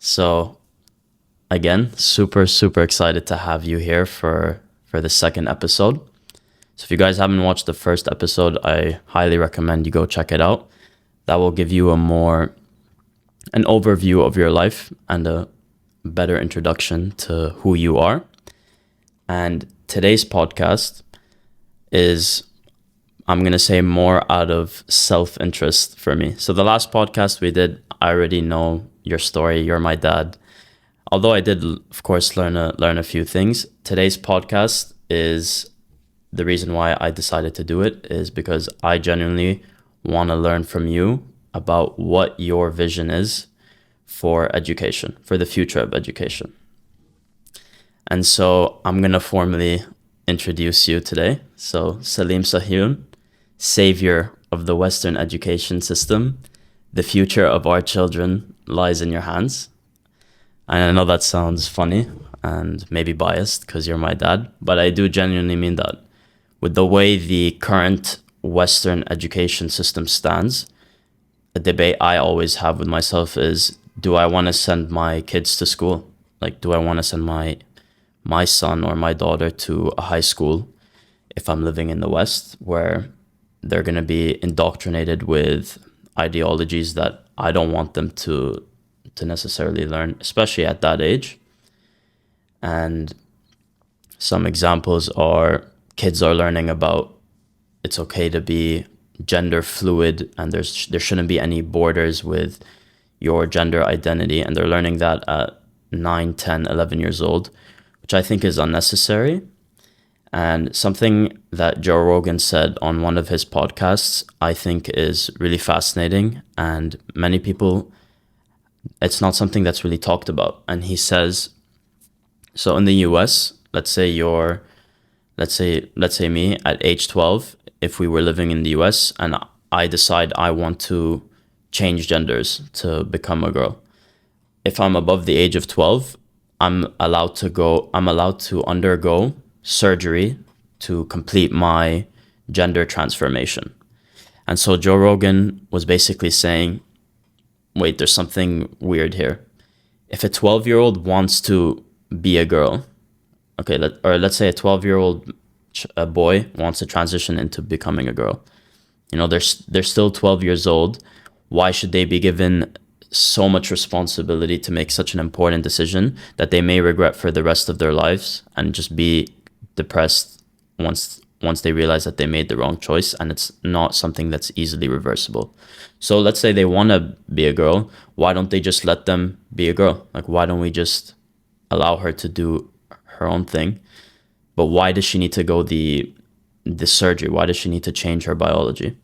So again, super excited to have you here for the second episode. So if you guys haven't watched the first episode, I highly recommend you go check it out. That will give you an overview of your life and a better introduction to who you are. And today's podcast is, I'm going to say, more out of self-interest for me. So the last podcast we did, I already know your story. You're my dad. Although I did, of course, learn a few things. Today's podcast is the reason why I decided to do it is because I genuinely want to learn from you about what your vision is for education, for the future of education. And so I'm going to formally introduce you today. So Salim Sahiun, savior of the Western education system, the future of our children lies in your hands. And I know that sounds funny and maybe biased because you're my dad, but I do genuinely mean that. With the way the current Western education system stands, a debate I always have with myself is, do I want to send my kids to school? Like, do I want to send my son or my daughter to a high school if I'm living in the West where they're going to be indoctrinated with ideologies that I don't want them to necessarily learn, especially at that age? And some examples are kids are learning about it's okay to be gender fluid and there shouldn't be any borders with your gender identity, and they're learning that at 9, 10, 11 years old, which I think is unnecessary. And something that Joe Rogan said on one of his podcasts I think is really fascinating, and many people, it's not something that's really talked about. And he says, so in the US, let's say me at age 12, if we were living in the US and I decide I want to change genders to become a girl. If I'm above the age of 12, I'm allowed to undergo surgery to complete my gender transformation. And so Joe Rogan was basically saying, wait, there's something weird here. If a 12-year-old wants to be a girl, okay, let's say a 12-year-old boy wants to transition into becoming a girl. You know, they're still 12 years old. Why should they be given so much responsibility to make such an important decision that they may regret for the rest of their lives and just be depressed once they realize that they made the wrong choice and it's not something that's easily reversible? So let's say they want to be a girl. Why don't they just let them be a girl? Like, why don't we just allow her to do her own thing? But why does she need to go the surgery? Why does she need to change her biology?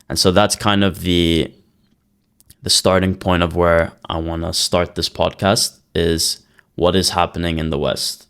And so that's kind of the starting point of where I want to start this podcast, is what is happening in the West.